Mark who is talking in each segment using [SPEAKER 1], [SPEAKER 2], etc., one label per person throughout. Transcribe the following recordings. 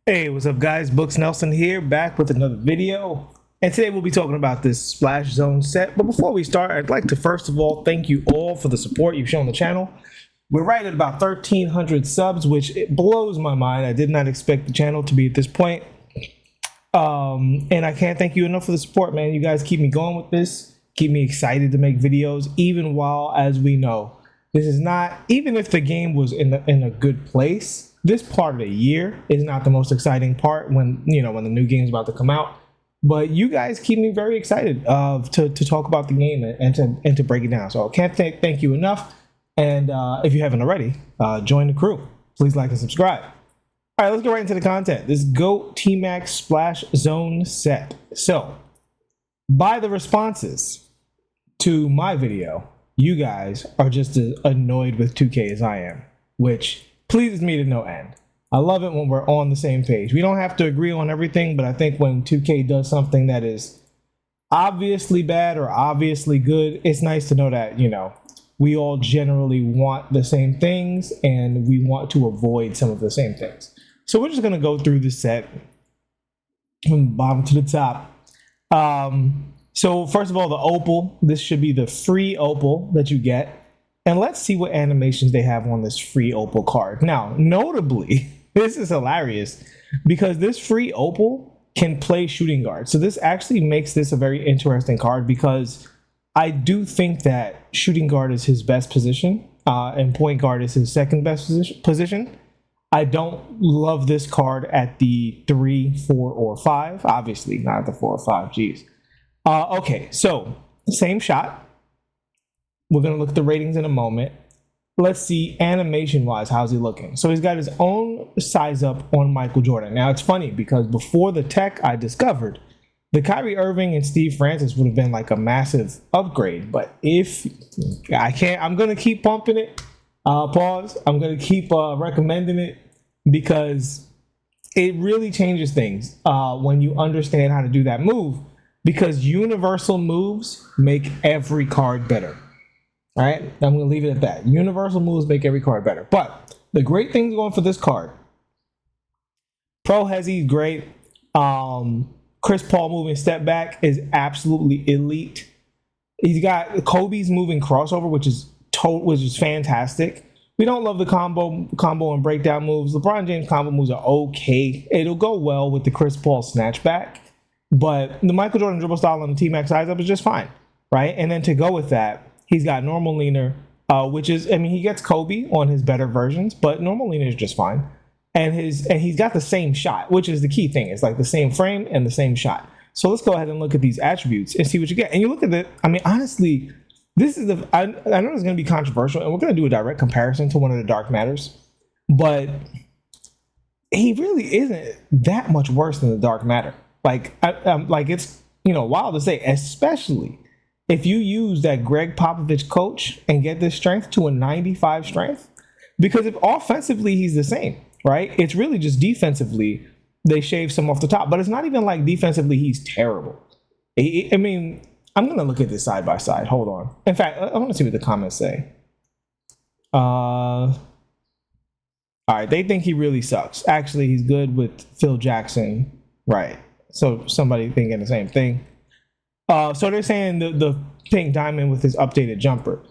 [SPEAKER 1] Hey, what's up, guys? Books Nelson here, back with another video. And today we'll be talking about this Splash Zone set. But before we start, I'd like to first of all thank you all for the support you've shown the channel. We're right at about 1,300 subs, which it blows my mind. I did not expect the channel to be at this point. And I can't thank you enough for the support, man. You guys keep me going with this, keep me excited to make videos, even while, as we know, this is not, even if the game was in a good place, this part of the year is not the most exciting part when the new game is about to come out. But you guys keep me very excited to talk about the game and to break it down. So I can't thank you enough. And if you haven't already, join the crew. Please like and subscribe. All right, let's get right into the content. This GOAT T-Mac Splash Zone set. So, by the responses to my video, you guys are just as annoyed with 2K as I am, which pleases me to no end. I love it when we're on the same page. We don't have to agree on everything, but I think when 2K does something that is obviously bad or obviously good, it's nice to know that, we all generally want the same things and we want to avoid some of the same things. So we're just going to go through this set from the bottom to the top. So first of all, the opal. This should be the free opal that you get. And let's see what animations they have on this free opal card. Now, notably, this is hilarious because this free opal can play shooting guard. So this actually makes this a very interesting card because I do think that shooting guard is his best position and point guard is his second best position. I don't love this card at the 3, 4, or 5. Obviously, not at the 4 or 5. Jeez. Okay, so same shot. We're going to look at the ratings in a moment. Let's see animation-wise, how's he looking? So he's got his own size up on Michael Jordan. Now, it's funny because before the tech, I discovered the Kyrie Irving and Steve Francis would have been like a massive upgrade. But if I can't, I'm going to keep pumping it. Pause. I'm going to keep recommending it because it really changes things when you understand how to do that move, because universal moves make every card better. All right, I'm going to leave it at that. Universal moves make every card better. But the great things going for this card, Pro Hezzy's great. Chris Paul moving step back is absolutely elite. He's got Kobe's moving crossover, which is fantastic. We don't love the combo and breakdown moves. LeBron James combo moves are okay. It'll go well with the Chris Paul snatchback, but the Michael Jordan dribble style on the T-Mac size up is just fine, right? And then to go with that, he's got normal leaner, which is, he gets Kobe on his better versions, but normal leaner is just fine. And he's got the same shot, which is the key thing. It's like the same frame and the same shot. So let's go ahead and look at these attributes and see what you get. And you look at it, honestly, this is I know it's going to be controversial, and we're going to do a direct comparison to one of the Dark Matters, but he really isn't that much worse than the Dark Matter. Like it's wild to say, especially if you use that Greg Popovich coach and get this strength to a 95 strength, because if offensively he's the same, right? It's really just defensively they shave some off the top, but it's not even like defensively he's terrible. I'm going to look at this side by side. Hold on. In fact, I want to see what the comments say. All right, they think he really sucks. Actually, he's good with Phil Jackson. Right. So somebody thinking the same thing. So they're saying the pink diamond with his updated jumper.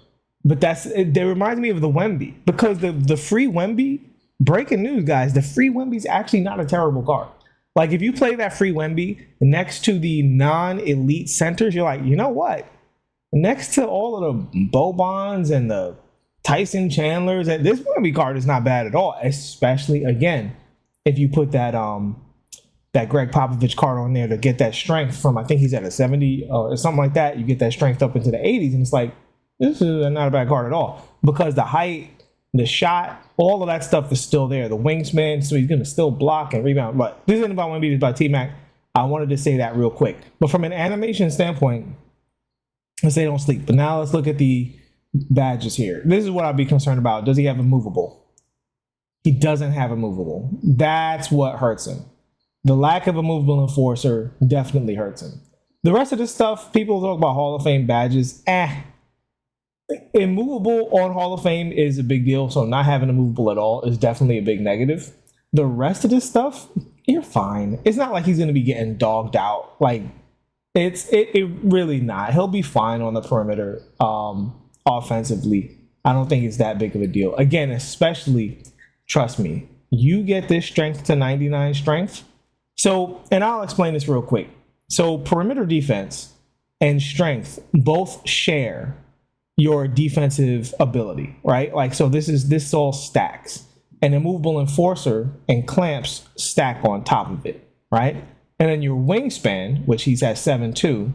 [SPEAKER 1] But they remind me of the Wemby, because the free Wemby, breaking news, guys, the free Wemby is actually not a terrible card. Like, if you play that free Wemby next to the non-elite centers, you're like, you know what? Next to all of the Bobans and the Tyson Chandlers, and this Wemby card is not bad at all, especially, again, if you put that Greg Popovich card on there to get that strength from, I think he's at a 70 or something like that. You get that strength up into the 80s, and it's like, this is not a bad card at all, because the height, the shot, all of that stuff is still there. The wingsman, so he's going to still block and rebound. But this isn't about Wemby, this is about T-Mac. I wanted to say that real quick. But from an animation standpoint, let's say don't sleep. But now let's look at the badges here. This is what I'd be concerned about. Does he have a movable? He doesn't have a movable. That's what hurts him. The lack of a movable enforcer definitely hurts him. The rest of this stuff, people talk about Hall of Fame badges. Immovable on Hall of Fame is a big deal, so not having a movable at all is definitely a big negative. The rest of this stuff, you're fine. It's not like he's going to be getting dogged out. Like, it really not. He'll be fine on the perimeter offensively. I don't think it's that big of a deal. Again, especially, trust me, you get this strength to 99 strength. So, and I'll explain this real quick. So perimeter defense and strength both share your defensive ability, right? Like, so this all stacks. An immovable enforcer and clamps stack on top of it, right? And then your wingspan, which he's at 7'2",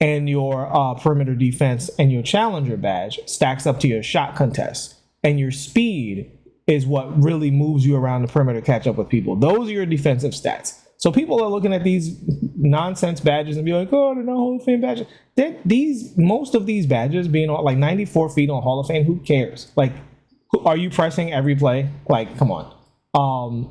[SPEAKER 1] and your perimeter defense and your challenger badge stacks up to your shot contest. And your speed is what really moves you around the perimeter to catch up with people. Those are your defensive stats. So people are looking at these nonsense badges and be like, oh, they're not Hall of Fame badges. Most of these badges being on like 94 feet on Hall of Fame, who cares? Like, are you pressing every play? Like, come on.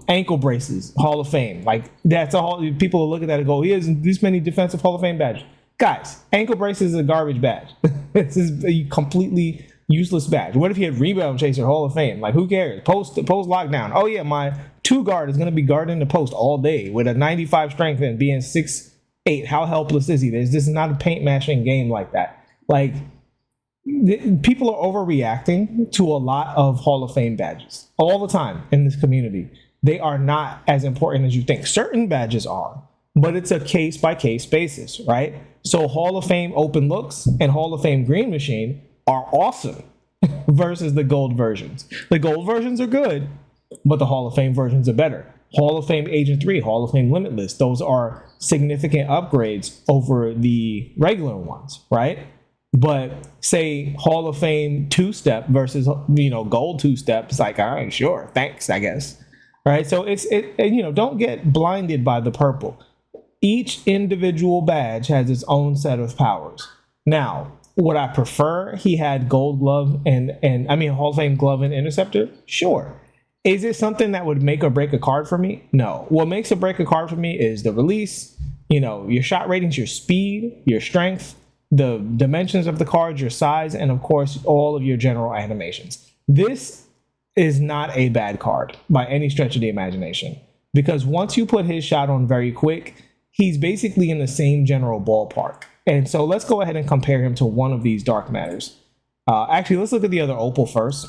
[SPEAKER 1] Ankle braces, Hall of Fame. Like, that's all. People will look at that and go, he has this many defensive Hall of Fame badges. Guys, ankle braces is a garbage badge. This is a completely useless badge. What if you had rebound chaser Hall of Fame? Like, who cares? Post lockdown. Oh yeah, my 2 guard is going to be guarding the post all day with a 95 strength and being 6'8". How helpless is he? This is not a paint mashing game like that. Like, people are overreacting to a lot of Hall of Fame badges all the time in this community. They are not as important as you think. Certain badges are, but it's a case by case basis, right? So Hall of Fame open looks and Hall of Fame green machine are awesome versus the gold versions. The gold versions are good, but the Hall of Fame versions are better. Hall of Fame Agent 3, Hall of Fame Limitless, those are significant upgrades over the regular ones, right? But say Hall of Fame 2-step versus, gold 2-step, it's like, all right, sure, thanks, I guess. Right? So don't get blinded by the purple. Each individual badge has its own set of powers. Now, would I prefer he had gold glove and Hall of Fame glove and interceptor? Sure. Is it something that would make or break a card for me? No. What makes or break a card for me is the release, your shot ratings, your speed, your strength, the dimensions of the cards, your size, and of course, all of your general animations. This is not a bad card by any stretch of the imagination, because once you put his shot on very quick, he's basically in the same general ballpark. And so let's go ahead and compare him to one of these Dark Matters. Actually, let's look at the other Opal first.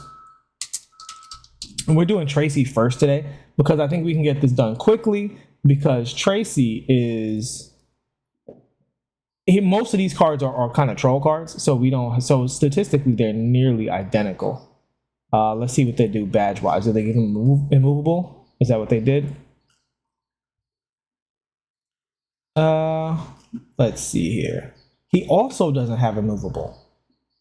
[SPEAKER 1] And we're doing Tracy first today because I think we can get this done quickly, because Tracy is... most of these cards are kind of troll cards, so statistically they're nearly identical. Let's see what they do badge wise. Did they give him immovable? Is that what they did? Let's see here. He also doesn't have immovable,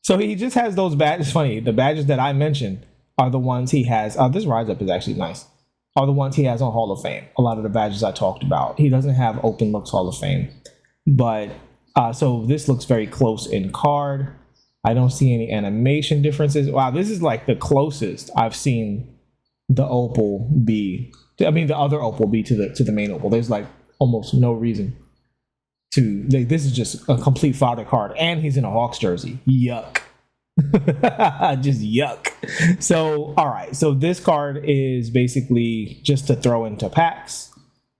[SPEAKER 1] so he just has those badges. Funny, the badges that I mentioned are the ones he has. This rise up is actually nice. Are the ones he has on Hall of Fame. A lot of the badges I talked about. He doesn't have Open Looks Hall of Fame, but so this looks very close in card. I don't see any animation differences. Wow, this is like the closest I've seen the Opal be. The other Opal be to the main Opal. There's like almost no reason to. This is just a complete fodder card, and he's in a Hawks jersey. Yuck. Just yuck. So, all right. So this card is basically just to throw into packs.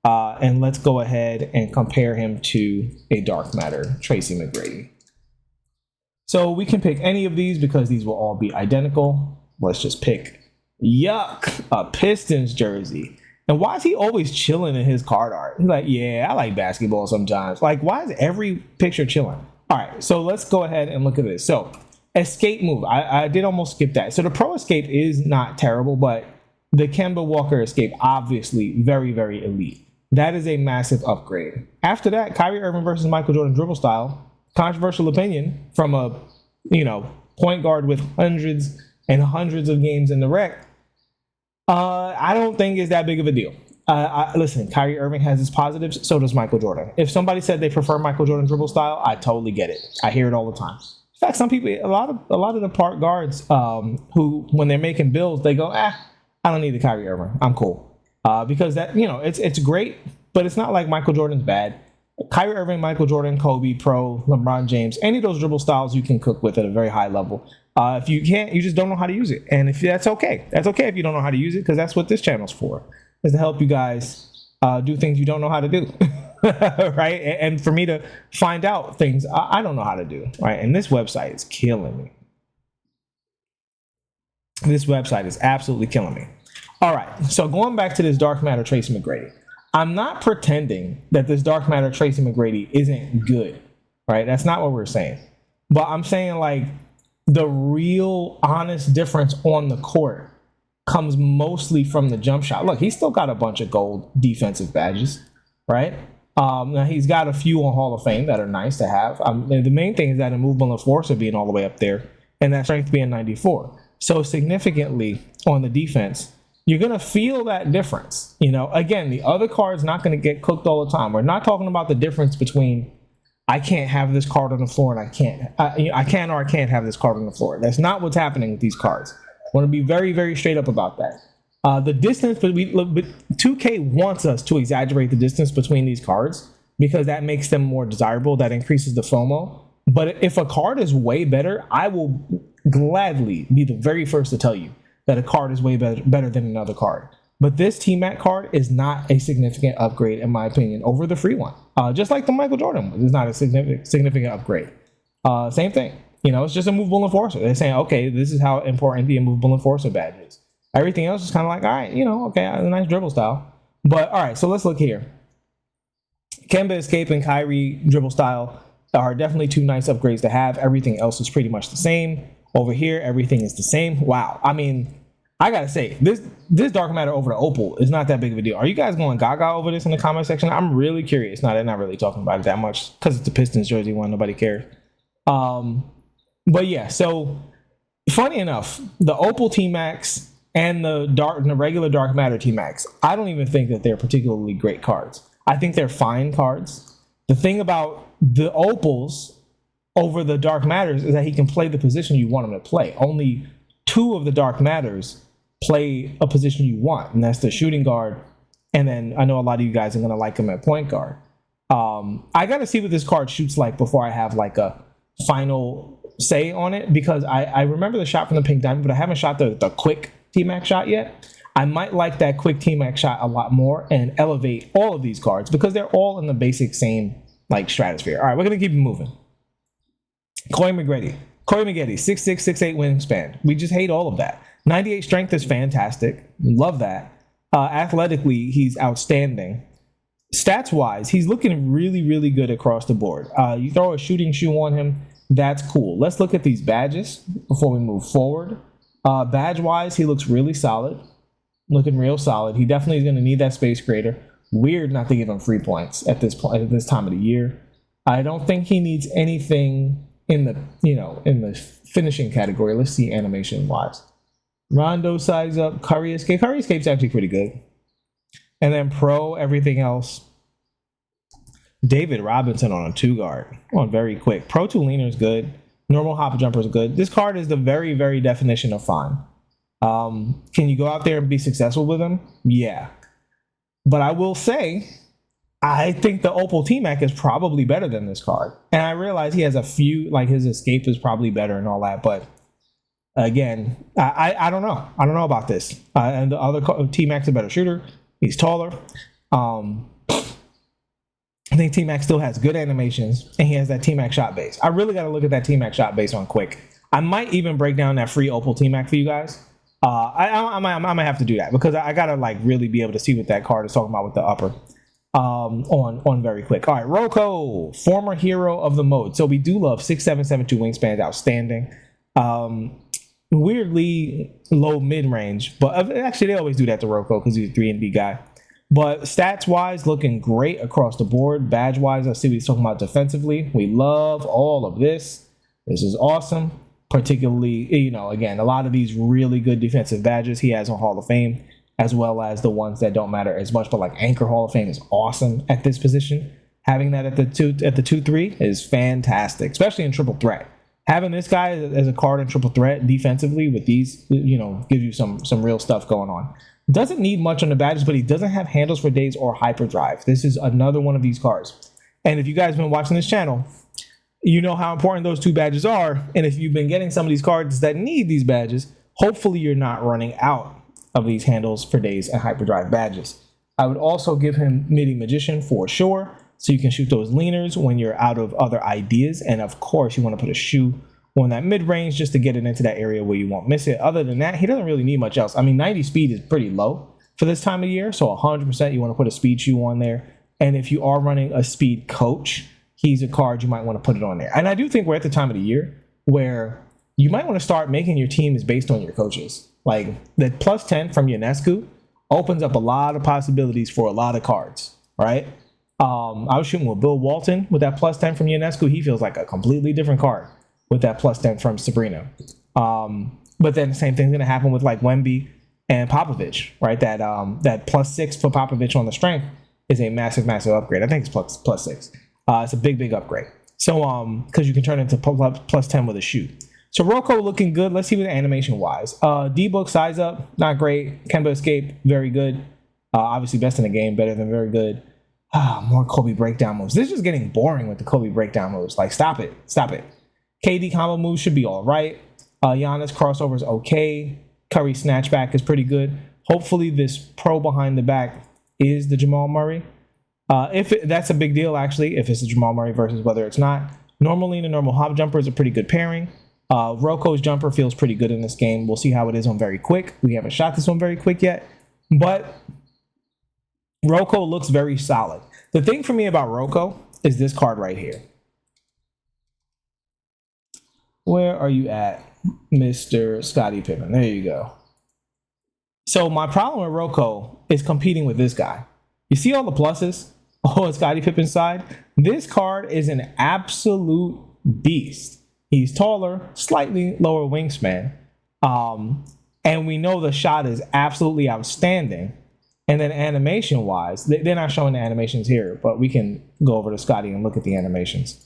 [SPEAKER 1] And let's go ahead and compare him to a Dark Matter, Tracy McGrady. So we can pick any of these because these will all be identical. Let's just pick, yuck, a Pistons jersey. And why is he always chilling in his card art? He's like, yeah, I like basketball sometimes. Like, why is every picture chilling? All right, so let's go ahead and look at this. So escape move, I did almost skip that. So the pro escape is not terrible, but the Kemba Walker escape, obviously very, very elite. That is a massive upgrade. After that, Kyrie Irving versus Michael Jordan dribble style, controversial opinion from a, point guard with hundreds and hundreds of games in the rec. I don't think it's that big of a deal. Listen, Kyrie Irving has his positives, so does Michael Jordan. If somebody said they prefer Michael Jordan dribble style, I totally get it. I hear it all the time. In fact, some people, a lot of the part guards, who when they're making builds, they go, I don't need the Kyrie Irving. I'm cool. Because that, it's great, but it's not like Michael Jordan's bad. Kyrie Irving, Michael Jordan, Kobe, Pro, LeBron James, any of those dribble styles you can cook with at a very high level. If you can't, you just don't know how to use it. And if that's okay. That's okay if you don't know how to use it, because that's what this channel's for, is to help you guys do things you don't know how to do. Right? And for me to find out things I don't know how to do. Right? And this website is killing me. This website is absolutely killing me. All right. So going back to this dark matter Tracy McGrady, I'm not pretending that this dark matter Tracy McGrady isn't good. Right? That's not what we're saying. But I'm saying like the real honest difference on the court comes mostly from the jump shot. Look, he's still got a bunch of gold defensive badges, right? Now he's got a few on Hall of Fame that are nice to have. The main thing is that immovable enforcer being all the way up there and that strength being 94. So significantly on the defense, you're going to feel that difference. You know, again, the other card's not going to get cooked all the time. We're not talking about the difference between I can't have this card on the floor and I can or I can't have this card on the floor. That's not what's happening with these cards. I want to be very, very straight up about that. The distance, but 2K wants us to exaggerate the distance between these cards because that makes them more desirable. That increases the FOMO. But if a card is way better, I will gladly be the very first to tell you that a card is way better than another card. But this T-Mac card is not a significant upgrade, in my opinion, over the free one. Just like the Michael Jordan one is not a significant upgrade. Same thing. You know, it's just a movable enforcer. They're saying, okay, this is how important the immovable enforcer badge is. Everything else is kind of like, all right, you know, okay, a nice dribble style. But all right, so let's look here. Kemba Escape and Kyrie dribble style are definitely two nice upgrades to have. Everything else is pretty much the same. Over here, everything is the same. Wow. I mean, I gotta say, this dark matter over the opal is not that big of a deal. Are you guys going gaga over this in the comment section? I'm really curious. No, they're not really talking about it that much because it's the Pistons jersey one. Nobody cares. But yeah, so funny enough, the opal T-Max and the regular dark matter T-Max, I don't even think that they're particularly great cards. I think they're fine cards. The thing about the opals over the dark matters is that he can play the position you want him to play. Only two of the dark matters play a position you want, and that's the shooting guard. And then I know a lot of you guys are going to like him at point guard. I got to see what this card shoots like before I have like a final say on it, because I remember the shot from the pink diamond, but I haven't shot the quick T-Mac shot yet. I might like that quick T-Mac shot a lot more and elevate all of these cards because they're all in the basic same like stratosphere. All right, we're going to keep moving. Corey Maggette, 6'6", 6'8" wingspan. We just hate all of that. 98 strength is fantastic. Love that. Athletically, he's outstanding. Stats-wise, he's looking really, really good across the board. You throw a shooting shoe on him, that's cool. Let's look at these badges before we move forward. Badge-wise, he looks really solid. Looking real solid. He definitely is going to need that space creator. Weird not to give him free points at this point, at this time of the year. I don't think he needs anything in the finishing category. Let's see animation-wise. Rondo size up. Curry Escape. Curry Escape's actually pretty good. And then pro, everything else. David Robinson on a 2-guard. On very quick. Pro 2 leaner is good. Normal hop jumper is good. This card is the very, very definition of fine. Can you go out there and be successful with him? Yeah. But I will say, I think the Opal T-Mac is probably better than this card. And I realize he has a few, like his escape is probably better and all that. But again, I don't know. I don't know about this. And the other T-Mac's a better shooter. He's taller. I think T-Mac still has good animations, and he has that T-Mac shot base. I really got to look at that T-Mac shot base on quick. I might even break down that free Opal T-Mac for you guys. I might have to do that because I got to like really be able to see what that card is talking about with the upper on very quick. All right, Rocco, former hero of the mode. So we do love 6'7", 7'2" wingspan, outstanding. Weirdly low mid-range, but actually they always do that to Rocco because he's a 3-and-D guy. But stats-wise, looking great across the board. Badge-wise, I see what he's talking about defensively. We love all of this. This is awesome. Particularly, again, a lot of these really good defensive badges he has on Hall of Fame, as well as the ones that don't matter as much. But like Anchor Hall of Fame is awesome at this position. Having that at the 2-3 is fantastic, especially in triple threat. Having this guy as a card in triple threat defensively with these, gives you some real stuff going on. Doesn't need much on the badges, but he doesn't have handles for days or hyperdrive. This is another one of these cards. And if you guys have been watching this channel, you know how important those two badges are. And if you've been getting some of these cards that need these badges, hopefully you're not running out of these handles for days and hyperdrive badges. I would also give him Midi Magician for sure, so you can shoot those leaners when you're out of other ideas. And of course, you want to put a shoe on that mid-range just to get it into that area where you won't miss it. Other than that, he doesn't really need much else. I mean, 90 speed is pretty low for this time of year, so 100% you want to put a speed shoe on there. And if you are running a speed coach, he's a card you might want to put it on there. And I do think we're at the time of the year where you might want to start making your teams based on your coaches. Like the plus 10 from Ionescu opens up a lot of possibilities for a lot of cards, right? I was shooting with Bill Walton with that plus 10 from Ionescu. He feels like a completely different card with that plus 10 from Sabrina. But then the same thing's going to happen with like Wemby and Popovich, right? That plus 6 for Popovich on the strength is a massive, massive upgrade. I think it's plus 6. It's a big, big upgrade. So, because you can turn it into plus 10 with a shoe. So Rocco looking good. Let's see what animation wise. D-Book size up, not great. Kemba Escape, very good. Obviously best in the game, better than very good. More Kobe breakdown moves. This is just getting boring with the Kobe breakdown moves. Like, stop it. KD combo moves should be all right. Giannis crossover is okay. Curry snatchback is pretty good. Hopefully this pro behind the back is the Jamal Murray. That's a big deal, actually, if it's the Jamal Murray versus whether it's not. Normally, the normal hop jumper is a pretty good pairing. Rocco's jumper feels pretty good in this game. We'll see how it is on very quick. We haven't shot this one very quick yet, but Rocco looks very solid. The thing for me about Rocco is this card right here. Where are you at, Mr. Scottie Pippen? There you go. So my problem with Rocco is competing with this guy. You see all the pluses on Scottie Pippen's side? This card is an absolute beast. He's taller, slightly lower wingspan. And we know the shot is absolutely outstanding. And then animation-wise, they're not showing the animations here, but we can go over to Scottie and look at the animations.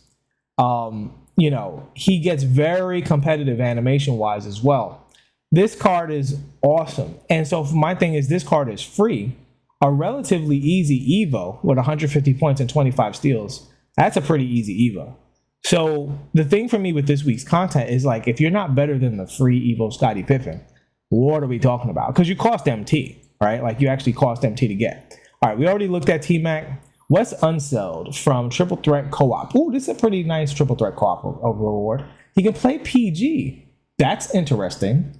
[SPEAKER 1] He gets very competitive animation-wise as well. This card is awesome. And so my thing is, this card is free. A relatively easy Evo with 150 points and 25 steals. That's a pretty easy Evo. So the thing for me with this week's content is, like, if you're not better than the free Evo Scottie Pippen, what are we talking about? Because you cost MT, right? Like, you actually cost MT to get. All right, we already looked at T-Mac. Wes Unseld from Triple Threat Co-op. Ooh, this is a pretty nice Triple Threat Co-op reward. He can play PG. That's interesting.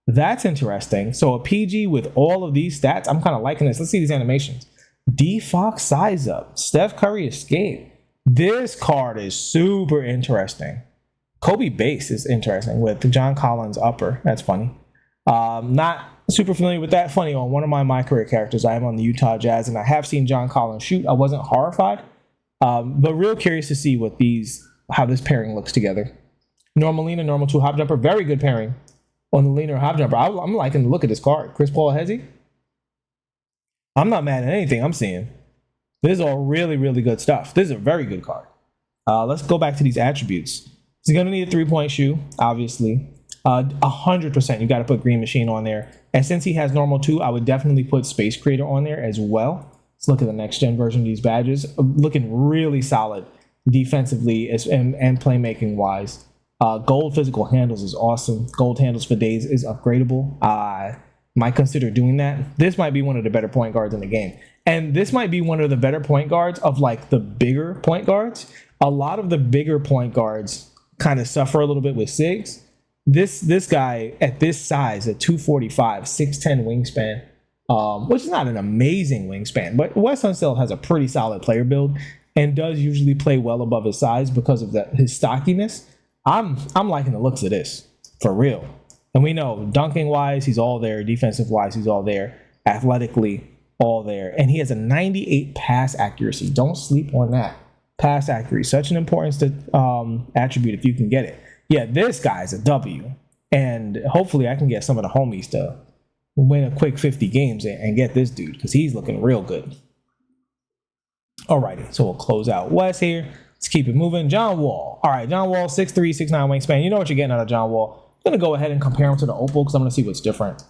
[SPEAKER 1] So a PG with all of these stats, I'm kind of liking this. Let's see these animations. D-Fox size up. Steph Curry escape. This card is super interesting. Kobe base is interesting with John Collins upper. That's funny. Not super familiar with that. Funny, on one of my career characters, I am on the Utah Jazz, and I have seen John Collins shoot. I wasn't horrified, but real curious to see how this pairing looks together. Normal leaner, normal 2 hop jumper. Very good pairing on the leaner hop jumper. I'm liking the look of this card. Chris Paul Hezzy. I'm not mad at anything I'm seeing. This is all really, really good stuff. This is a very good card. Let's go back to these attributes. He's going to need a 3-point shoe, obviously. 100%, you got to put Green Machine on there. And since he has normal 2, I would definitely put Space Creator on there as well. Let's look at the next gen version of these badges. Looking really solid defensively and playmaking wise. Gold physical handles is awesome. Gold handles for days is upgradable. Might consider doing that. This might be one of the better point guards in the game. And this might be one of the better point guards of, like, the bigger point guards. A lot of the bigger point guards kind of suffer a little bit with SIGs. This guy at this size, at 245, 6'10 wingspan, which is not an amazing wingspan, but Wes Unseld has a pretty solid player build and does usually play well above his size because of his stockiness. I'm liking the looks of this, for real. And we know dunking wise, he's all there. Defensive wise, he's all there. Athletically, all there. And he has a 98 pass accuracy. Don't sleep on that. Pass accuracy, such an important attribute if you can get it. Yeah, this guy's a W. And hopefully I can get some of the homies to win a quick 50 games and get this dude, because he's looking real good. Alrighty, so we'll close out Wes here. Let's keep it moving. John Wall. All right, John Wall, 6'3", 6'9 wingspan. You know what you're getting out of John Wall. I'm going to go ahead and compare him to the Opal because I'm going to see what's different.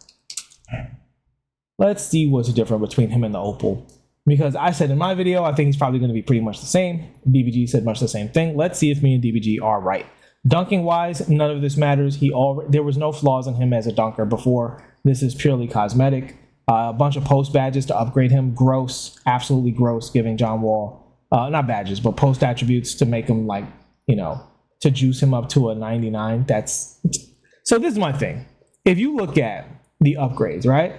[SPEAKER 1] Let's see what's different between him and the Opal. Because I said in my video, I think he's probably going to be pretty much the same. DBG said much the same thing. Let's see if me and DBG are right. Dunking wise, none of this matters. There was no flaws in him as a dunker before. This is purely cosmetic. A bunch of post badges to upgrade him. Gross, absolutely gross. Giving John Wall not badges, but post attributes to make him like, to juice him up to a 99. So this is my thing. If you look at the upgrades, right?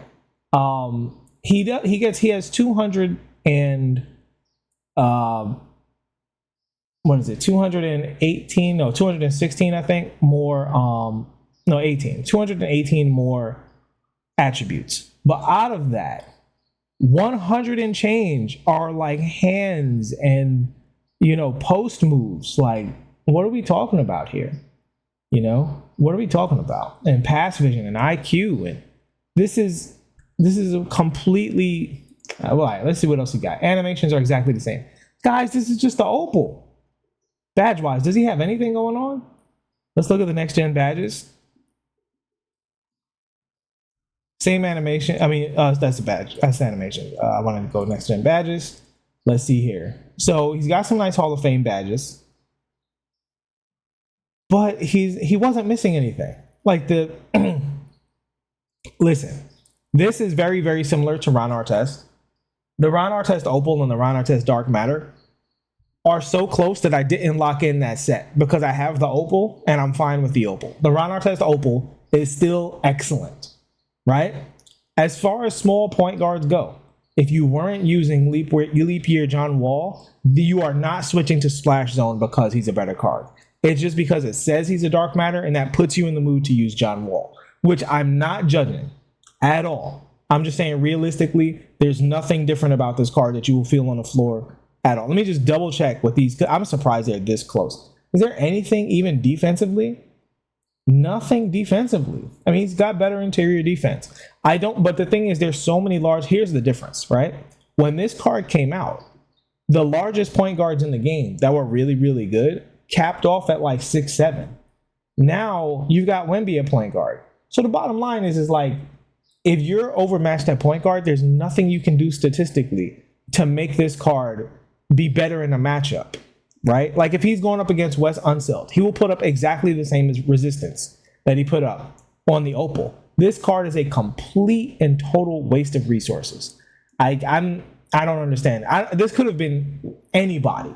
[SPEAKER 1] He has 200 and what is it? 218? No, 216. I think more. 18. 218 more attributes. But out of that, 100 and change are like hands and post moves. Like, what are we talking about here? What are we talking about? And pass vision and IQ, and this is a completely all right. Let's see what else he got. Animations are exactly the same, guys. This is just the opal. Badge wise, does he have anything going on? Let's look at the next gen badges. Same animation. I mean, that's a badge. That's the animation. I want to go next gen badges. Let's see here. So he's got some nice Hall of Fame badges, but he wasn't missing anything. Like listen, this is very, very similar to Ron Artest. The Ron Artest Opal and the Ron Artest Dark Matter are so close that I didn't lock in that set because I have the Opal and I'm fine with the Opal. The Ron Artest Opal is still excellent, right? As far as small point guards go, if you weren't using leap year John Wall, you are not switching to Splash Zone because he's a better card. It's just because it says he's a Dark Matter and that puts you in the mood to use John Wall, which I'm not judging at all. I'm just saying realistically, there's nothing different about this card that you will feel on the floor at all. Let me just double check with these. I'm surprised they're this close. Is there anything even defensively? Nothing defensively. I mean, he's got better interior defense. But the thing is, there's so many large. Here's the difference, right? When this card came out, the largest point guards in the game that were really, really good capped off at like 6'7". Now you've got Wemby at point guard. So the bottom line is like, if you're overmatched at point guard, there's nothing you can do statistically to make this card be better in a matchup, right? Like if he's going up against Wes Unseld, he will put up exactly the same as resistance that he put up on the Opal. This card is a complete and total waste of resources. I don't understand. This could have been anybody.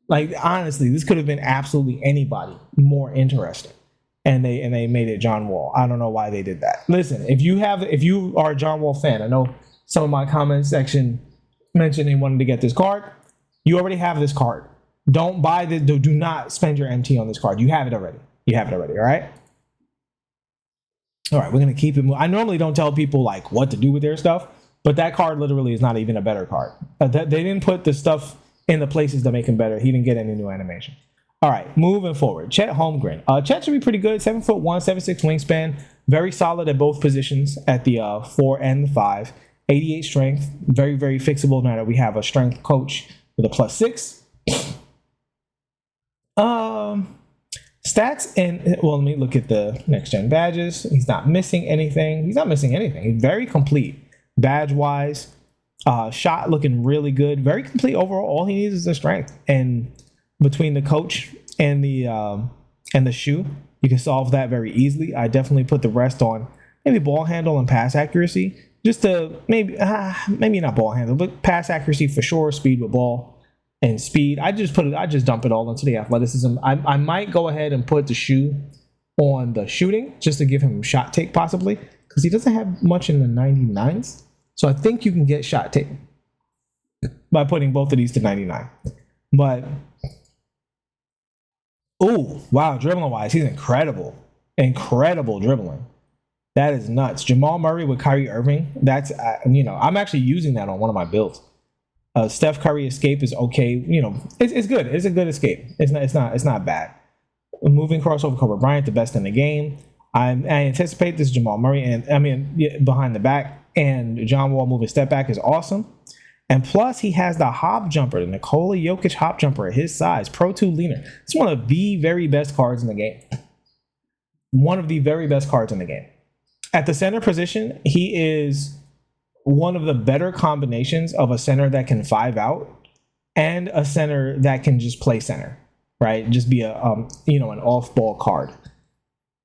[SPEAKER 1] Like honestly, this could have been absolutely anybody more interesting. And they made it John Wall. I don't know why they did that. Listen, if you are a John Wall fan, I know some of my comment section mentioned they wanted to get this card. You already have this card. Don't buy the. Do not spend your MT on this card. You have it already. All right. All right. We're gonna keep it moving. I normally don't tell people like what to do with their stuff, but that card literally is not even a better card. They didn't put the stuff in the places to make him better. He didn't get any new animation. All right, moving forward. Chet Holmgren. Chet should be pretty good. 7'1", 7'6" wingspan. Very solid at both positions at the 4 and the 5. 88 strength. Very, very fixable now that we have a strength coach with a +6. Stats and let me look at the next gen badges. He's not missing anything. He's very complete badge wise. Shot looking really good. Very complete overall. All he needs is the strength, and between the coach and the shoe, you can solve that very easily. I definitely put the rest on maybe ball handle and pass accuracy, just to maybe not ball handle, but pass accuracy for sure. Speed with ball and speed. I just dump it all into the athleticism. I might go ahead and put the shoe on the shooting just to give him shot take possibly, because he doesn't have much in the 99s. So I think you can get shot take by putting both of these to 99. But oh, wow, dribbling wise, he's incredible. Incredible dribbling. That is nuts. Jamal Murray with Kyrie Irving. That's I'm actually using that on one of my builds. Steph Curry escape is okay. It's good. It's a good escape. It's not bad. Moving crossover Kobe Bryant, the best in the game. I anticipate this Jamal Murray and behind the back and John Wall moving step back is awesome. And plus, he has the hop jumper, the Nikola Jokic hop jumper at his size, Pro 2 leaner. It's one of the very best cards in the game. One of the very best cards in the game. At the center position, he is one of the better combinations of a center that can 5 out and a center that can just play center, right? Just be an off-ball card.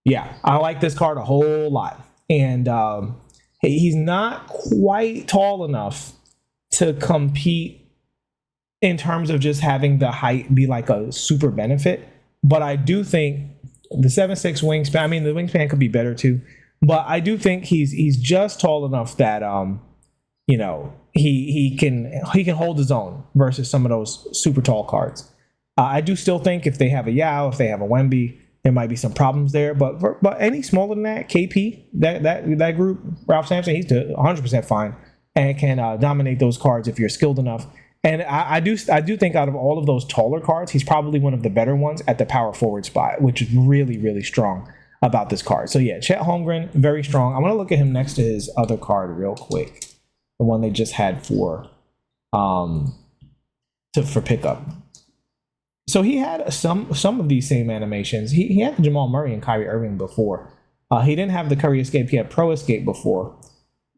[SPEAKER 1] Yeah, I like this card a whole lot. And He's not quite tall enough to compete in terms of just having the height be like a super benefit. But I do think the 7'6" wingspan, I mean, the wingspan could be better too. But I do think he's just tall enough that he can hold his own versus some of those super tall cards. I do still think if they have a Yao, if they have a Wemby, there might be some problems there. But any smaller than that, KP, that group, Ralph Sampson, he's 100% fine and can dominate those cards if you're skilled enough. And I do think out of all of those taller cards, he's probably one of the better ones at the power forward spot, which is really, really strong about this card. So yeah, Chet Holmgren, very strong. I want to look at him next to his other card real quick, the one they just had for pickup. So he had some of these same animations. He had the Jamal Murray and Kyrie Irving before. He didn't have the Curry Escape. He had Pro Escape before.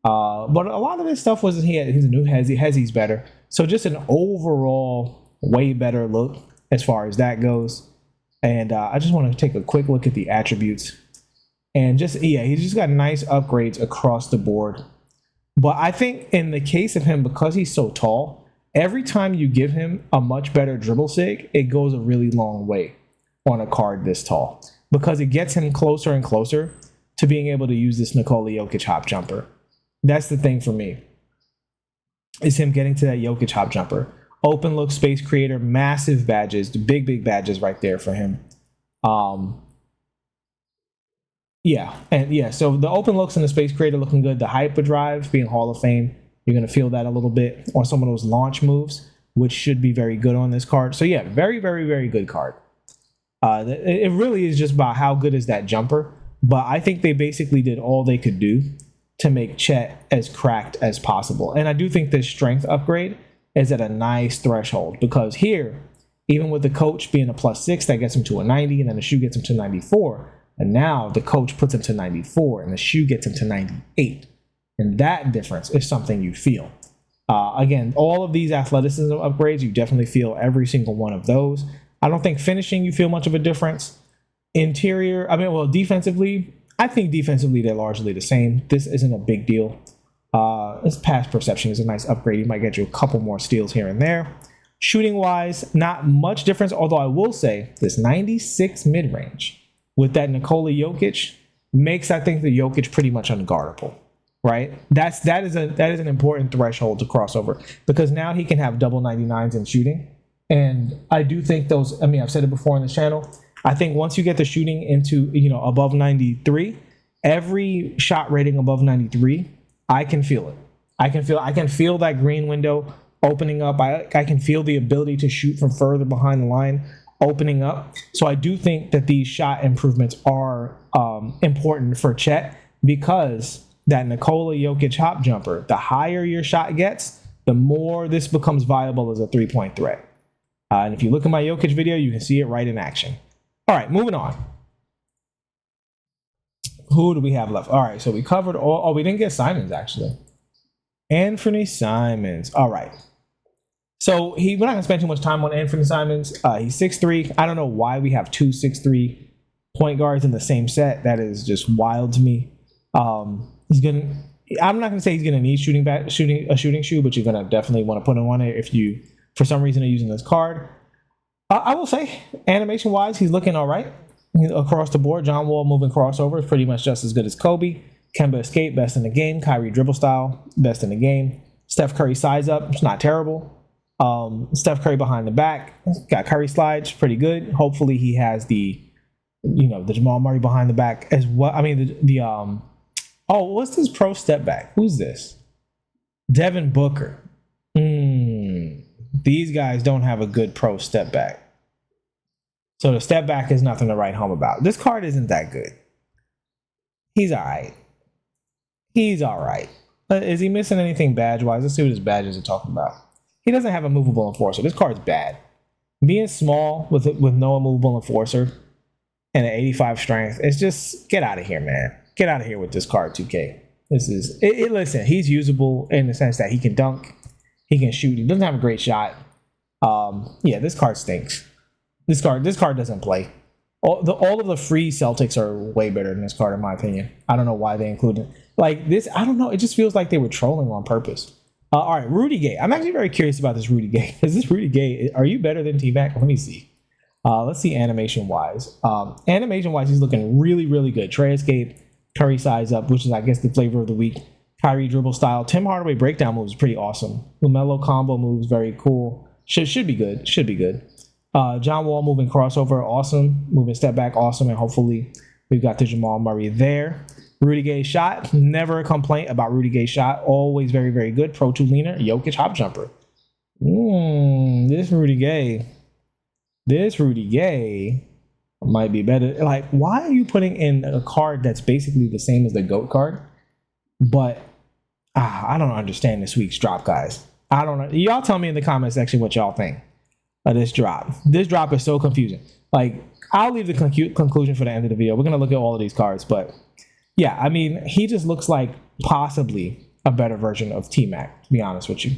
[SPEAKER 1] But a lot of this stuff was he's a new Hezzy. Hezzy's better. So just an overall way better look as far as that goes. And I just want to take a quick look at the attributes. And he's just got nice upgrades across the board. But I think in the case of him, because he's so tall, every time you give him a much better dribble sig, it goes a really long way on a card this tall. Because it gets him closer and closer to being able to use this Nikola Jokic hop jumper. That's the thing for me, is him getting to that Jokic hop jumper. Open look, space creator, massive badges, the big badges right there for him. So the open looks and the space creator looking good. The hyperdrive being Hall of Fame, you're going to feel that a little bit on some of those launch moves, which should be very good on this card. So yeah, very, very, very good card. It really is just about how good is that jumper. But I think they basically did all they could do to make Chet as cracked as possible. And I do think this strength upgrade is at a nice threshold, because here, even with the coach being a +6, that gets him to a 90, and then the shoe gets him to 94. And now the coach puts him to 94, and the shoe gets him to 98. And that difference is something you feel. Again, all of these athleticism upgrades, you definitely feel every single one of those. I don't think finishing, you feel much of a difference. Interior, defensively, I think defensively they're largely the same. This isn't a big deal. This pass perception is a nice upgrade. You might get you a couple more steals here and there. Shooting wise, not much difference, although I will say this 96 mid-range with that Nikola Jokic makes, I think, the Jokic pretty much unguardable, right? That is an important threshold to cross over, because now he can have double 99s in shooting. And I do think those, I've said it before on this channel, I think once you get the shooting into, above 93, every shot rating above 93, I can feel it. I can feel that green window opening up. I can feel the ability to shoot from further behind the line opening up. So I do think that these shot improvements are important for Chet, because that Nikola Jokic hop jumper, the higher your shot gets, the more this becomes viable as a three-point threat. And if you look at my Jokic video, you can see it right in action. All right, moving on. Who do we have left? All right, so we covered all. Oh, we didn't get Simons, actually. Anfernee Simons. All right. So we're not going to spend too much time on Anfernee Simons. He's 6'3". I don't know why we have two 6'3" point guards in the same set. That is just wild to me. I'm not going to say he's going to need a shooting shoe, but you're going to definitely want to put him on it if you, for some reason, are using this card. I will say, animation-wise, he's looking all right. Across the board, John Wall moving crossover is pretty much just as good as Kobe. Kemba escape, best in the game. Kyrie dribble style, best in the game. Steph Curry size up, it's not terrible. Steph Curry behind the back, got Curry slides, pretty good. Hopefully he has the Jamal Murray behind the back as well. What's this pro step back? Who's this? Devin Booker. These guys don't have a good pro step back. So the step back is nothing to write home about. This card isn't that good. He's all right. Is he missing anything badge-wise? Let's see what his badges are talking about. He doesn't have a movable enforcer. This card's bad. Being small with no movable enforcer and an 85 strength, it's just, get out of here, man. Get out of here with this card, 2K. Listen, he's usable in the sense that he can dunk, he can shoot, he doesn't have a great shot. This card stinks. This card doesn't play. All of the free Celtics are way better than this card, in my opinion. I don't know why they included like this. I don't know. It just feels like they were trolling on purpose. All right, Rudy Gay. I'm actually very curious about this Rudy Gay. Is this Rudy Gay? Are you better than T-Mac? Let me see. Let's see animation wise. Animation wise, he's looking really, really good. Trey escape, Curry size up, which is I guess the flavor of the week. Kyrie dribble style. Tim Hardaway breakdown moves pretty awesome. LaMelo combo moves very cool. Should be good. Should be good. John Wall moving crossover, awesome. Moving step back, awesome. And hopefully we've got the Jamal Murray there. Rudy Gay shot. Never a complaint about Rudy Gay shot. Always very, very good. Pro 2 leaner. Jokic hop jumper. This Rudy Gay might be better. Like, why are you putting in a card that's basically the same as the GOAT card? But I don't understand this week's drop, guys. I don't know. Y'all tell me in the comment section what y'all think of this drop. This drop is so confusing. Like, I'll leave the conclusion for the end of the video. We're going to look at all of these cards, but yeah, I mean, he just looks like possibly a better version of T-Mac, to be honest with you.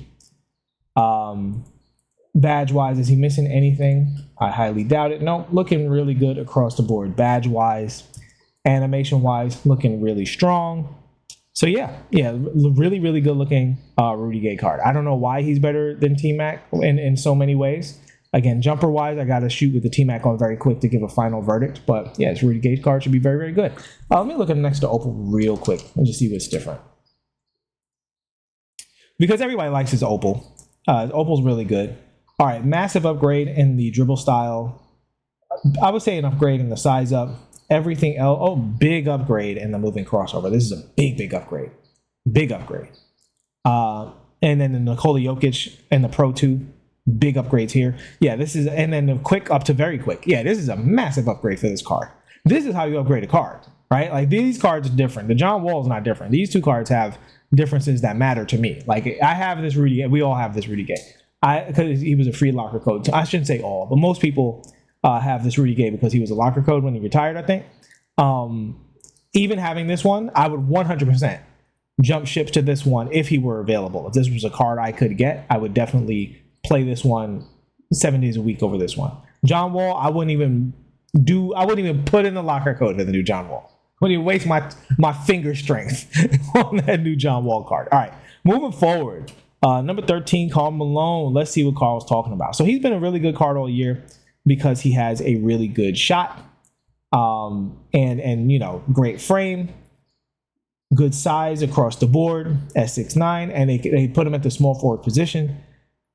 [SPEAKER 1] Badge-wise, is he missing anything? I highly doubt it. No, looking really good across the board. Badge-wise, animation-wise, looking really strong. So yeah, really, really good looking Rudy Gay card. I don't know why he's better than T-Mac in so many ways. Again, jumper-wise, I got to shoot with the T-Mac on very quick to give a final verdict. But yeah, this Rudy Gay card should be very, very good. Let me look at next to Opal real quick and just see what's different. Because everybody likes his Opal. Opal's really good. All right, massive upgrade in the dribble style. I would say an upgrade in the size up. Everything else, big upgrade in the moving crossover. This is a big upgrade. Big upgrade. And then the Nikola Jokic and the Pro 2. Big upgrades here. Yeah, this is, and then the quick up to very quick. Yeah, this is a massive upgrade for this card. This is how you upgrade a card, right? Like, these cards are different. The John Wall is not different. These two cards have differences that matter to me. Like, I have this Rudy Gay. We all have this Rudy Gay. Because he was a free locker code. So I shouldn't say all, but most people have this Rudy Gay because he was a locker code when he retired, I think. Even having this one, I would 100% jump ship to this one if he were available. If this was a card I could get, I would definitely play this one 7 days a week over this one. John Wall, I wouldn't even put in the locker code for the new John Wall. I wouldn't even waste my finger strength on that new John Wall card. All right, moving forward. Number 13, Karl Malone. Let's see what Karl's talking about. So he's been a really good card all year because he has a really good shot. And you know, great frame, good size across the board at 6'9", and they put him at the small forward position.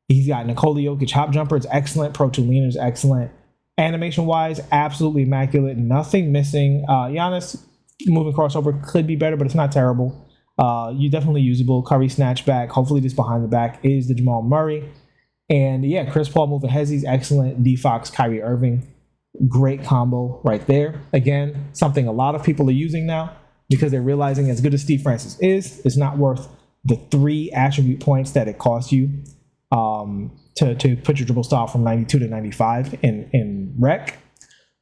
[SPEAKER 1] He's got Nikola Jokic hop jumper. It's excellent. Pro 2 leaner is excellent. Animation wise, absolutely immaculate. Nothing missing. Giannis moving crossover could be better, but it's not terrible. You definitely usable. Curry snatchback. Hopefully this behind the back is the Jamal Murray. And yeah, Chris Paul moving hezzies, excellent. D Fox, Kyrie Irving, great combo right there. Again, something a lot of people are using now because they're realizing as good as Steve Francis is, it's not worth the 3 attribute points that it costs you to put your dribble style from 92 to 95 in rec.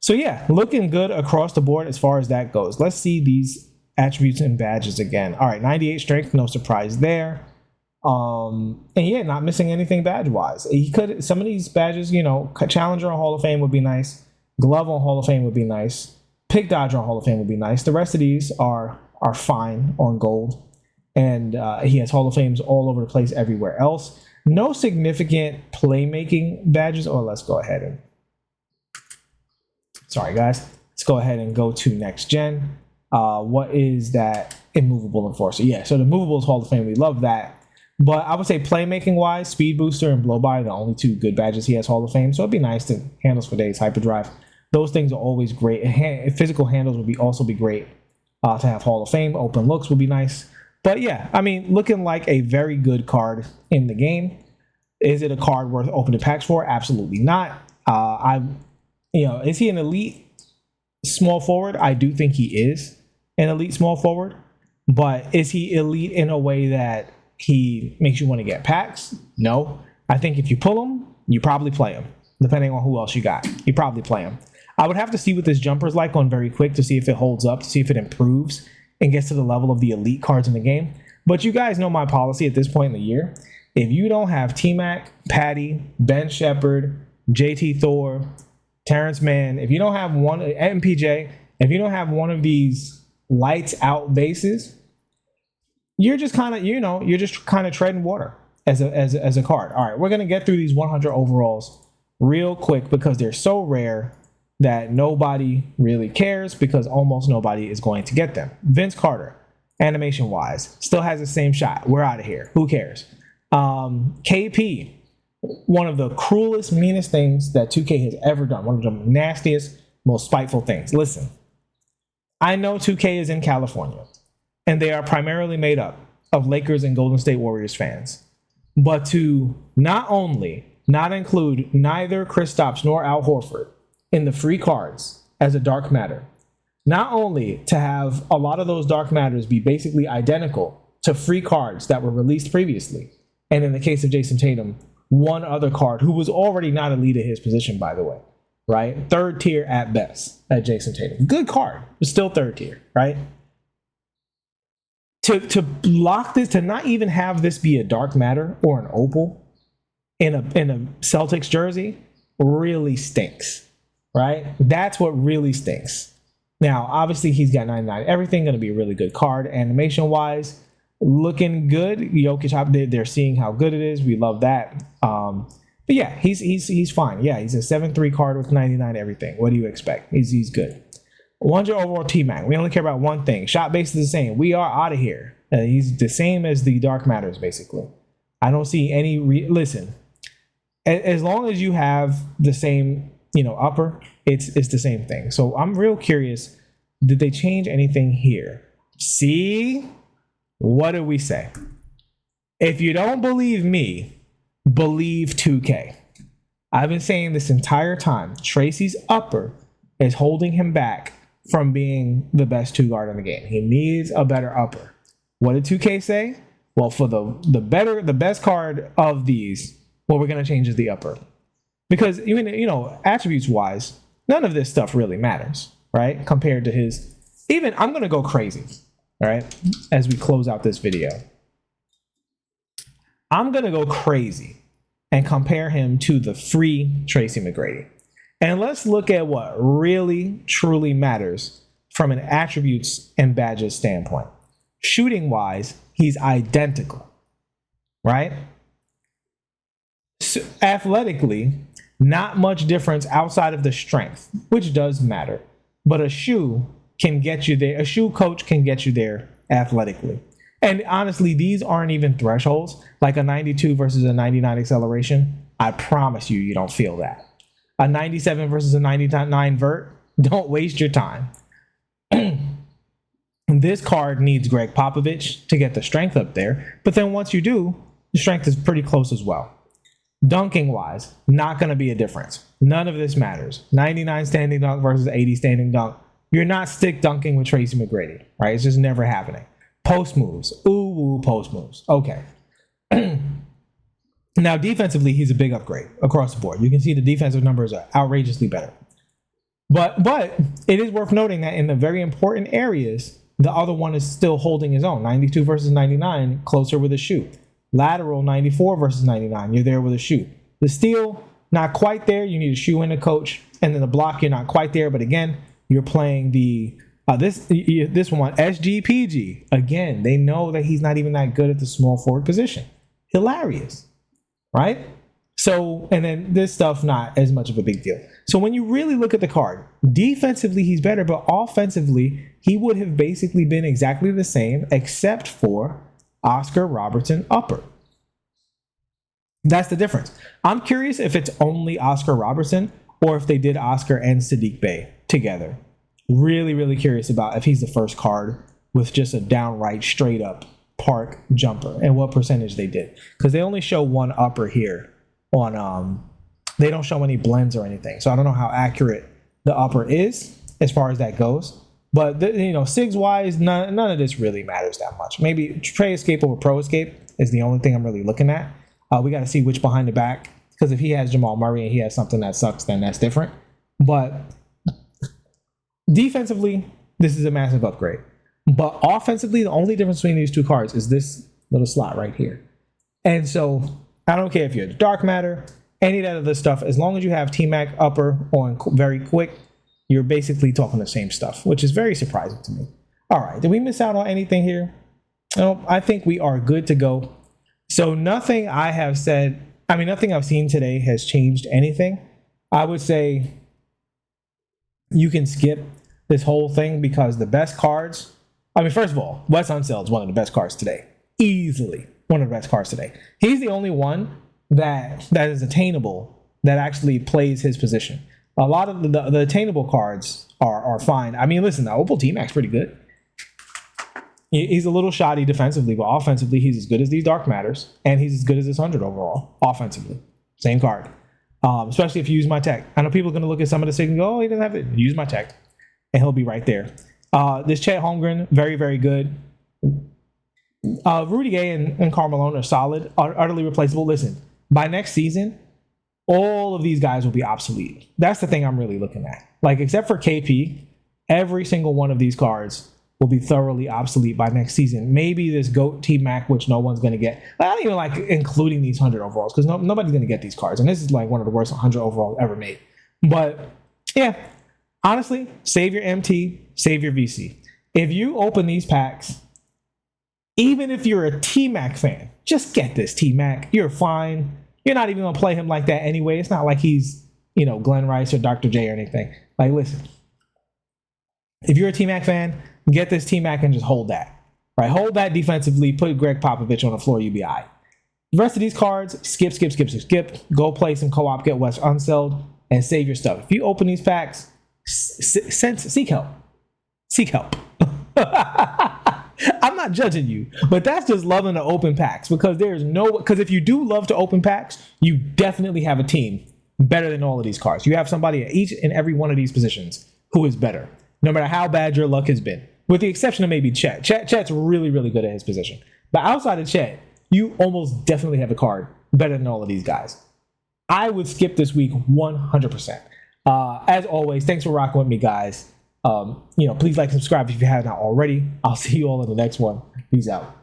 [SPEAKER 1] So yeah, looking good across the board as far as that goes. Let's see these attributes and badges again. All right, 98 strength, no surprise there. And yeah, not missing anything badge wise. He could, some of these badges, you know, Challenger on Hall of Fame would be nice. Glove on Hall of Fame would be nice. Pick Dodger on Hall of Fame would be nice. The rest of these are fine on gold. And he has Hall of Fames all over the place everywhere else. No significant playmaking badges. Or let's go ahead and, sorry guys, let's go ahead and go to next gen. What is that immovable enforcer? Yeah, so the movable is Hall of Fame. We love that. But I would say playmaking wise, speed booster and blow by are the only 2 good badges he has Hall of Fame. So it'd be nice to handles for days, hyperdrive. Those things are always great. Physical handles would also be great to have Hall of Fame. Open looks would be nice. But yeah, I mean, looking like a very good card in the game. Is it a card worth opening packs for? Absolutely not. Is he an elite small forward? I do think he is an elite small forward. But is he elite in a way that he makes you want to get packs? No. I think if you pull him, you probably play him. Depending on who else you got, you probably play him. I would have to see what this jumper's like on very quick to see if it holds up, to see if it improves and gets to the level of the elite cards in the game. But you guys know my policy at this point in the year. If you don't have T-Mac, Patty, Ben Shepherd, JT Thor, Terrence Mann, if you don't have one, MPJ, if you don't have one of these lights out bases, you're just kind of, you're just kind of treading water as a card. All right, we're going to get through these 100 overalls real quick because they're so rare that nobody really cares because almost nobody is going to get them. Vince Carter, animation wise, still has the same shot. We're out of here. Who cares? KP, one of the cruelest, meanest things that 2K has ever done. One of the nastiest, most spiteful things. Listen, I know 2K is in California, and they are primarily made up of Lakers and Golden State Warriors fans. But to not only not include neither Kristaps nor Al Horford in the free cards as a dark matter, not only to have a lot of those dark matters be basically identical to free cards that were released previously, and in the case of Jason Tatum, one other card who was already not elite at his position, by the way, right? Third tier at best at Jason Tatum. Good card, but still third tier, right? To block this, to not even have this be a dark matter or an opal in a Celtics jersey really stinks, right? That's what really stinks. Now, obviously, he's got 99. Everything going to be a really good card, animation-wise. Looking good. Jokic, they're seeing how good it is. We love that. But yeah, he's fine. Yeah, he's a 7-3 card with 99 everything. What do you expect? He's good. 100 overall T-Mac. We only care about one thing. Shot base is the same. We are out of here. He's the same as the Dark Matters, basically. I don't see any... Listen, as long as you have the same, upper, it's the same thing. So I'm real curious. Did they change anything here? See? What do we say? If you don't believe me, believe 2K. I've been saying this entire time. Tracy's upper is holding him back from being the best 2 guard in the game. He needs a better upper. What did 2K say? Well, for the best card of these, what we're going to change is the upper. Because even, attributes wise, none of this stuff really matters, right? Compared to his, even I'm going to go crazy. All right, as we close out this video, I'm going to go crazy and compare him to the free Tracy McGrady. And let's look at what really, truly matters from an attributes and badges standpoint. Shooting-wise, he's identical, right? So athletically, not much difference outside of the strength, which does matter. But a shoe can get you there. A shoe coach can get you there athletically. And honestly, these aren't even thresholds. Like a 92 versus a 99 acceleration, I promise you don't feel that. A 97 versus a 99 vert, don't waste your time. This card needs Greg Popovich to get the strength up there. But then once you do, the strength is pretty close as well. Dunking wise, not going to be a difference. None of this matters. 99 standing dunk versus 80 standing dunk. You're not stick dunking with Tracy McGrady, right? It's just never happening. Post moves. Ooh, post moves. Okay. Now, defensively, he's a big upgrade across the board. You can see the defensive numbers are outrageously better. But it is worth noting that in the very important areas, the other one is still holding his own. 92 versus 99, closer with a shoot. Lateral, 94 versus 99, you're there with a shoot. The steal, not quite there. You need a shoe and a coach. And then the block, you're not quite there. But again, you're playing the this one, SGPG. Again, they know that he's not even that good at the small forward position. Hilarious, right? So, and then this stuff, not as much of a big deal. So when you really look at the card, defensively, he's better, but offensively, he would have basically been exactly the same, except for Oscar Robertson upper. That's the difference. I'm curious if it's only Oscar Robertson or if they did Oscar and Sadiq Bey together. Really, really curious about if he's the first card with just a downright straight up park jumper and what percentage they did. Because they only show one upper here on, they don't show any blends or anything. So I don't know how accurate the upper is as far as that goes. But, SIGs wise, none of this really matters that much. Maybe Trey Escape over Pro Escape is the only thing I'm really looking at. We got to see which behind the back. Because if he has Jamal Murray and he has something that sucks, then that's different. But defensively, this is a massive upgrade. But offensively, the only difference between these two cards is this little slot right here. And so I don't care if you're a dark matter, any of that other stuff, as long as you have T-Mac upper on very quick, you're basically talking the same stuff, which is very surprising to me. All right, did we miss out on anything here? No, I think we are good to go. So nothing I have said, nothing I've seen today has changed anything. I would say you can skip this whole thing because the best cards, first of all, Wes Unseld is one of the best cards today. Easily one of the best cards today. He's the only one that is attainable that actually plays his position. A lot of the attainable cards are fine. Listen, the Opal T-Mac's pretty good. He's a little shoddy defensively, but offensively, he's as good as these Dark Matters, and he's as good as this 100 overall, offensively. Same card. Especially if you use my tech. I know people are going to look at some of the signals and go, oh, he doesn't have it. Use my tech, and he'll be right there. This Chet Holmgren, very, very good. Rudy Gay and Karl Malone are solid, are utterly replaceable. Listen, by next season, all of these guys will be obsolete. That's the thing I'm really looking at. Except for KP, every single one of these cards will be thoroughly obsolete by next season. Maybe this GOAT T-Mac, which no one's going to get. I don't even including these 100 overalls because nobody's going to get these cards. And this is one of the worst 100 overalls ever made. But yeah, honestly, save your MT, save your VC. If you open these packs, even if you're a T-Mac fan, just get this T-Mac. You're fine. You're not even going to play him like that anyway. It's not like he's, Glenn Rice or Dr. J or anything. Listen, if you're a T-Mac fan, get this T-Mac and just hold that. Right? Hold that defensively. Put Greg Popovich on the floor. You'll be all right. The rest of these cards, skip. Go play some co-op, get Wes Unseld, and save your stuff. If you open these packs, seek help. Seek help. I'm not judging you, but that's just loving to open packs because if you do love to open packs, you definitely have a team better than all of these cards. You have somebody at each and every one of these positions who is better, no matter how bad your luck has been, with the exception of maybe Chet. Chet's really, really good at his position. But outside of Chet, you almost definitely have a card better than all of these guys. I would skip this week 100%. As always, thanks for rocking with me, guys. Please like, subscribe if you haven't already. I'll see you all in the next one. Peace out.